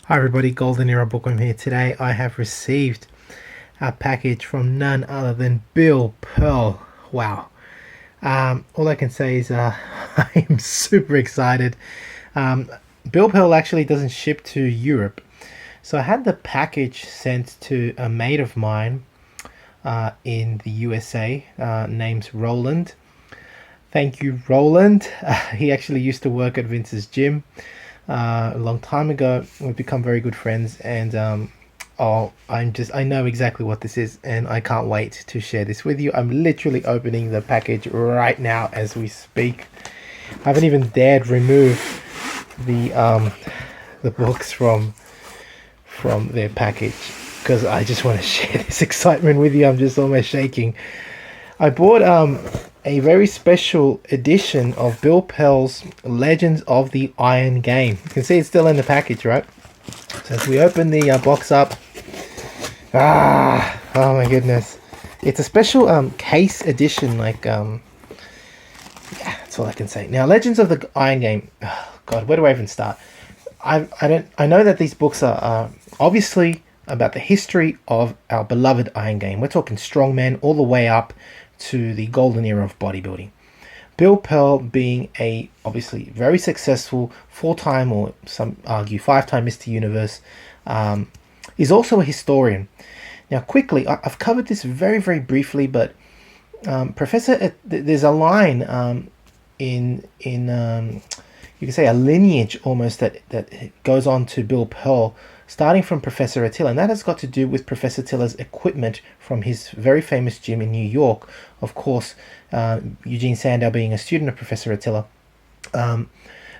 Hi everybody, Golden Era Bookworm here. Today I have received a package from none other than Bill Pearl. Wow. All I can say is I am super excited. Um, Bill Pearl actually doesn't ship to Europe. So I had the package sent to a mate of mine in the USA, named Roland. Thank you, Roland. He actually used to work at Vince's gym a long time ago. We've become very good friends, and I know exactly what this is, and I can't wait to share this with you. I'm literally opening the package right now as we speak. I haven't even dared remove the books from their package because I just want to share this excitement with you. I'm just almost shaking. I bought a very special edition of Bill Pearl's Legends of the Iron Game. You can see it's still in the package, right? So as we open the box up, oh my goodness, it's a special case edition. Yeah, that's all I can say. Now, Legends of the Iron Game. Oh, God, where do I even start? I know that these books are obviously about the history of our beloved Iron Game. We're talking strongman all the way up to the golden era of bodybuilding. Bill Pearl being a obviously very successful 4-time, or some argue 5-time Mr. Universe, is also a historian. Now, quickly, I've covered this very briefly, but there's a line in you can say a lineage almost that goes on to Bill Pearl, starting from Professor Attila, and that has got to do with Professor Attila's equipment from his very famous gym in New York. Of course, Eugene Sandow being a student of Professor Attila.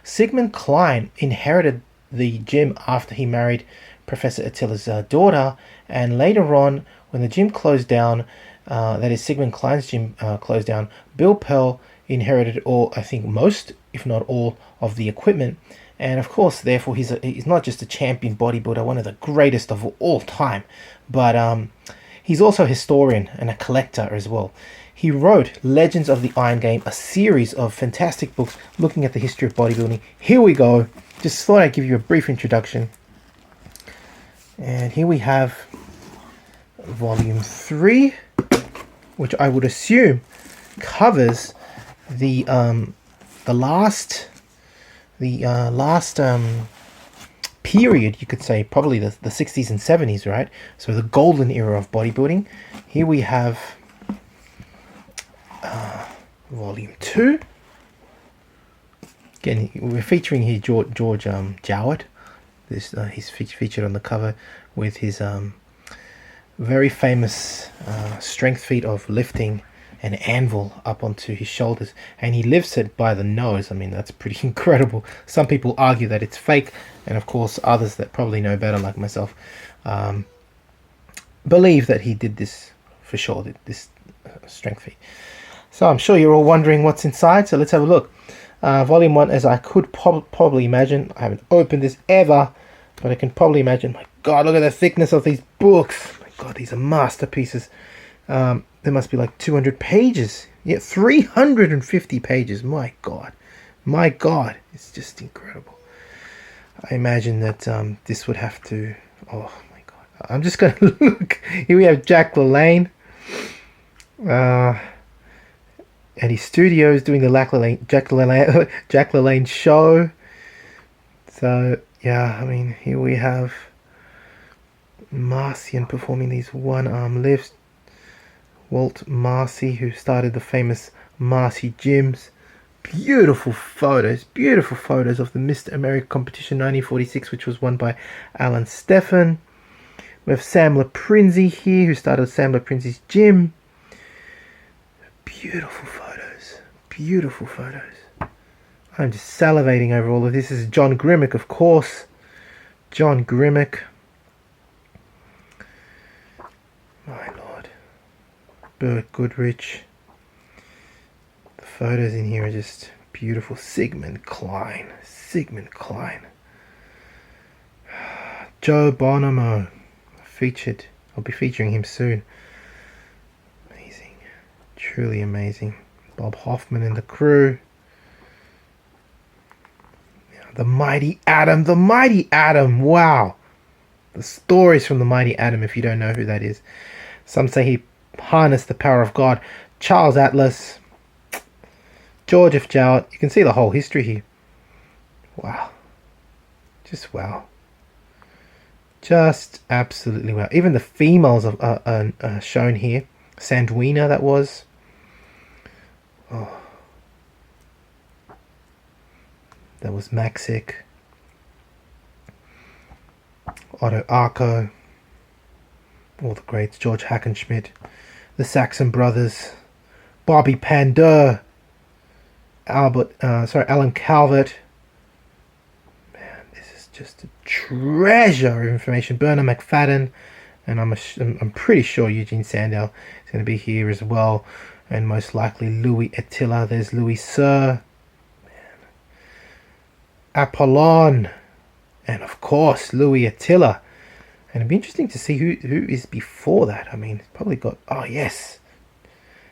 Sigmund Klein inherited the gym after he married Professor Attila's daughter, and later on, when the gym closed down, that is Sigmund Klein's gym closed down, Bill Pearl inherited all, I think most, if not all, of the equipment. And of course, therefore, he's not just a champion bodybuilder, one of the greatest of all time, but he's also a historian and a collector as well. He wrote Legends of the Iron Game, a series of fantastic books looking at the history of bodybuilding. Here we go. Just thought I'd give you a brief introduction. And here we have volume 3, which I would assume covers the last period, you could say, probably the 60s and 70s, right? So the golden era of bodybuilding. Here we have volume 2. Again, we're featuring here George Jowett. He's featured on the cover with his very famous strength feat of lifting an anvil up onto his shoulders, and he lifts it by the nose. I mean, that's pretty incredible. Some people argue that it's fake, and of course others that probably know better, like myself, believe that he did this for sure, this strength feat. So I'm sure you're all wondering what's inside, so let's have a look. Volume 1, as I could probably imagine, I haven't opened this ever, but I can probably imagine. My God, look at the thickness of these books. My God, these are masterpieces. There must be like 200 pages. Yeah, 350 pages. My God. My God. It's just incredible. I imagine that this would have to... Oh, my God. I'm just going to look. Here we have Jack LaLanne. At his studios doing the Jack LaLanne show. So, yeah, I mean, here we have Marcian performing these one-arm lifts. Walt Marcy, who started the famous Marcy gyms. Beautiful photos of the Mr. America competition 1946, which was won by Alan Steffen. We have Sam Laprinzi here, who started Sam Laprinzi's gym. Beautiful photos. I'm just salivating over all of this. This is John Grimmick, of course. John Grimmick. My Lord. Burt Goodrich. The photos in here are just beautiful. Sigmund Klein. Joe Bonomo. Featured. I'll be featuring him soon. Amazing. Truly amazing. Bob Hoffman and the crew. Now The Mighty Atom. The Mighty Atom. Wow. The stories from the Mighty Atom, if you don't know who that is. Some say he harnessed the power of God. Charles Atlas. George F. Jowett. You can see the whole history here. Wow. Just wow. Just absolutely wow. Even the females are shown here. Sandwina, that was. Oh. That was Maxic. Otto Arco. All the greats. George Hackenschmidt. The Saxon Brothers. Bobby Pandur. Alan Calvert. Man, this is just a treasure of information. Bernard McFadden. And I'm pretty sure Eugene Sandow is going to be here as well. And most likely Louis Attila. There's Louis Cyr. Apollon, and of course Louis Attila. And it'd be interesting to see who is before that. I mean, it's probably got, oh yes,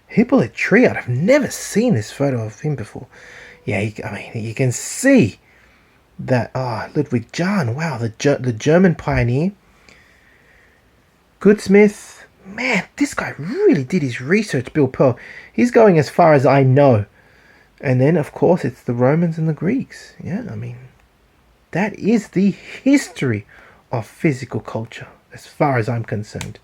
Hippolyte Triad. I've never seen this photo of him before. Yeah, I mean, you can see that. Ludwig Jahn. Wow, the German pioneer. Goodsmith. Man, this guy really did his research. Bill Pearl. He's going as far as I know. And then, of course, it's the Romans and the Greeks. Yeah, I mean, that is the history of physical culture, as far as I'm concerned.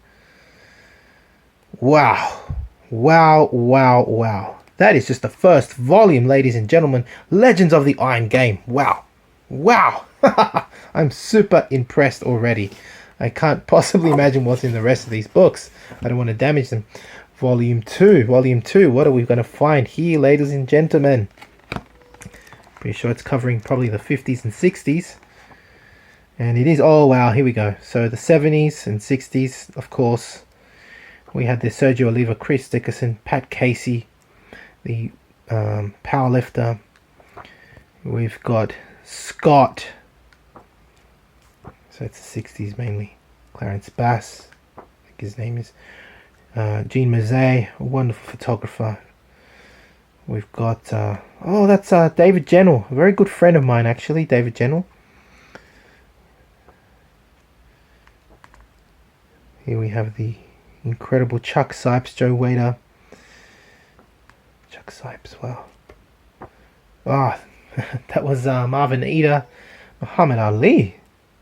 Wow. Wow, wow, wow. That is just the first volume, ladies and gentlemen. Legends of the Iron Game. Wow. Wow. I'm super impressed already. I can't possibly imagine what's in the rest of these books. I don't want to damage them. Volume 2. What are we going to find here, ladies and gentlemen? Pretty sure it's covering probably the 50s and 60s. And it is, oh wow, here we go. So the 70s and 60s, of course. We had the Sergio Oliva, Chris Dickerson, Pat Casey, the powerlifter. We've got Scott. So it's the 60s mainly. Clarence Bass, I think his name is. Jean Mazzei, a wonderful photographer. We've got, that's David Jennell, a very good friend of mine actually, David Jennell. Here we have the incredible Chuck Sipes, Joe Wader. Chuck Sipes, wow. That was Marvin Eder. Muhammad Ali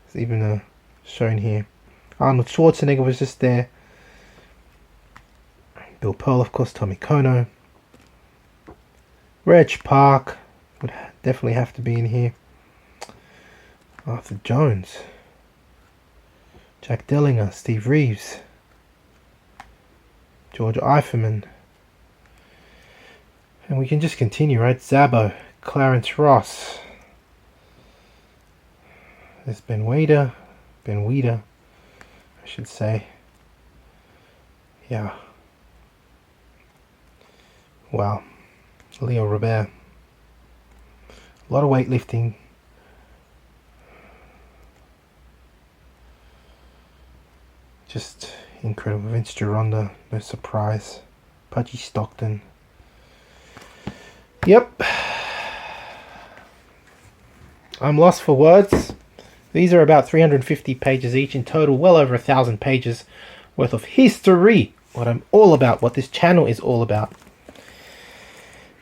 is even shown here. Arnold Schwarzenegger was just there. Bill Pearl, of course, Tommy Kono. Reg Park would definitely have to be in here. Arthur Jones. Jack Dellinger, Steve Reeves. George Eiferman. And we can just continue, right? Zabo, Clarence Ross. There's Ben Weider, I should say. Yeah. Wow. Leo Robert. A lot of weightlifting. Just incredible. Vince Gironda, no surprise. Pudgy Stockton. Yep. I'm lost for words. These are about 350 pages each in total, well over 1,000 pages worth of history. What I'm all about, what this channel is all about.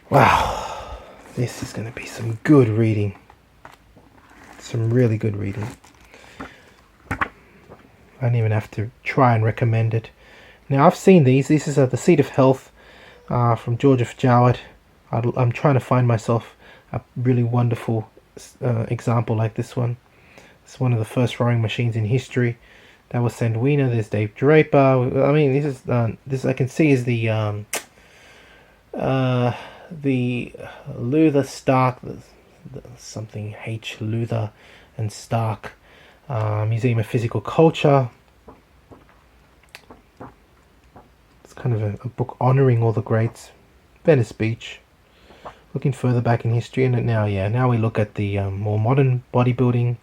Wow, this is going to be some good reading. Some really good reading. I don't even have to try and recommend it. Now, I've seen these. This is The Seat of Health from George F. Jowett. I'm trying to find myself a really wonderful example like this one. It's one of the first rowing machines in history. That was Sandwina. There's Dave Draper. I mean, this I can see is the Luther Stark, something H. Luther and Stark Museum of Physical Culture. It's kind of a book honoring all the greats. Venice Beach. Looking further back in history, and now we look at the more modern bodybuilding.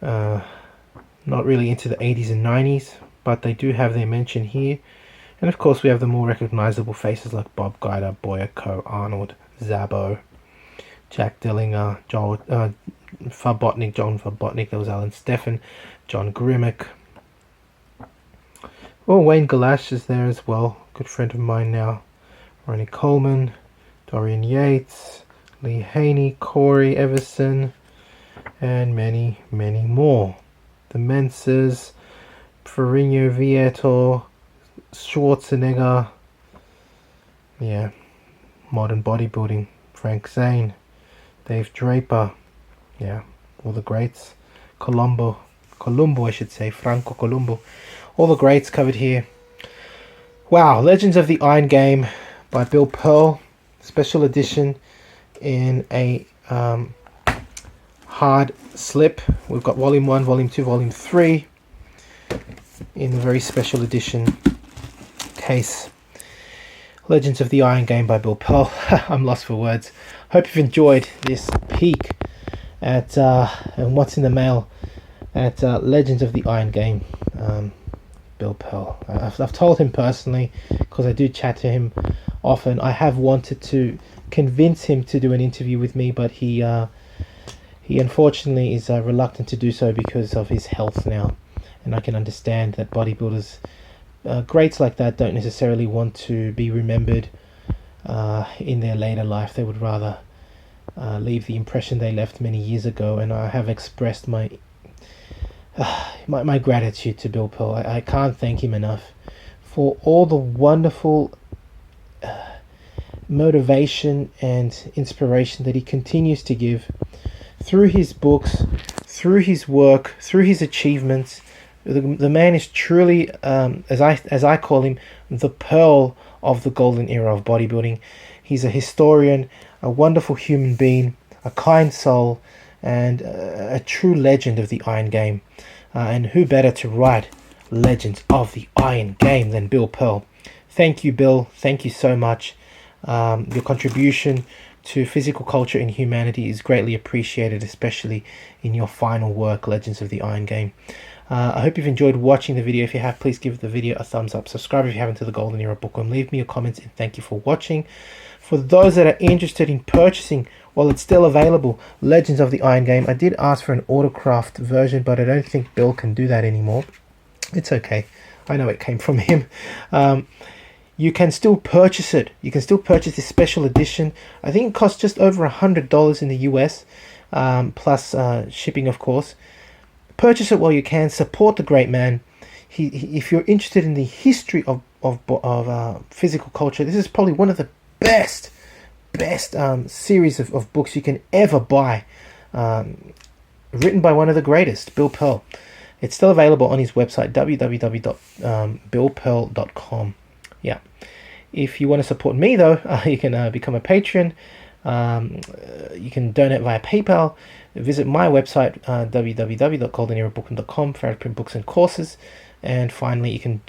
Not really into the 80s and 90s, but they do have their mention here. And of course we have the more recognizable faces like Bob Guider, Boyer Coe, Arnold, Zabo, Jack Dillinger, John Farbotnik, there was Alan Steffen, John Grimmick. Oh, Wayne Galash is there as well, good friend of mine now. Ronnie Coleman, Dorian Yates, Lee Haney, Corey Everson, and many, many more. The Menses, Ferrigno Vieto, Schwarzenegger, yeah, Modern Bodybuilding, Frank Zane, Dave Draper, yeah, all the greats. Colombo I should say, Franco Colombo. All the greats covered here. Wow, Legends of the Iron Game by Bill Pearl, special edition in a hard slip. We've got volume 1, volume 2, volume 3 in a very special edition case. Legends of the Iron Game by Bill Pearl. I'm lost for words. Hope you've enjoyed this peek at and what's in the mail at Legends of the Iron Game. Bill Pearl. I've told him personally, because I do chat to him often. I have wanted to convince him to do an interview with me, but he unfortunately is reluctant to do so because of his health now. And I can understand that bodybuilders, greats like that, don't necessarily want to be remembered in their later life. They would rather leave the impression they left many years ago. And I have expressed my gratitude to Bill Pearl. I can't thank him enough for all the wonderful motivation and inspiration that he continues to give through his books, through his work, through his achievements. The man is truly, as I call him, the pearl of the golden era of bodybuilding. He's a historian, a wonderful human being, a kind soul, and a true legend of the Iron Game. And who better to write Legends of the Iron Game than Bill Pearl? Thank you, Bill. Thank you so much. Your contribution to physical culture and humanity is greatly appreciated, especially in your final work, Legends of the Iron Game. I hope you've enjoyed watching the video. If you have, please give the video a thumbs up. Subscribe if you haven't to the Golden Era Bookworm. Leave me your comments and thank you for watching. For those that are interested in purchasing, while it's still available, Legends of the Iron Game, I did ask for an autographed version, but I don't think Bill can do that anymore. It's okay. I know it came from him. You can still purchase it. You can still purchase this special edition. I think it costs just over $100 in the US, plus shipping, of course. Purchase it while you can. Support the great man. If you're interested in the history of physical culture, this is probably one of the best series of books you can ever buy, written by one of the greatest, Bill Pearl. It's still available on his website, www.billpearl.com. Yeah. If you want to support me, though, you can become a patron. You can donate via PayPal. Visit my website, www.goldenerabookworm.com for print books and courses. And finally, you can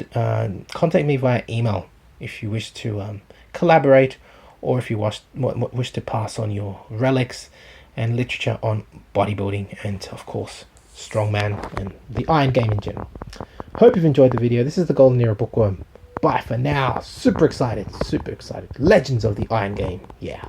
contact me via email if you wish to collaborate, or if you wish to pass on your relics and literature on bodybuilding and, of course, strongman and the Iron Game in general. Hope you've enjoyed the video. This is the Golden Era Bookworm. Bye for now. Super excited. Legends of the Iron Game. Yeah.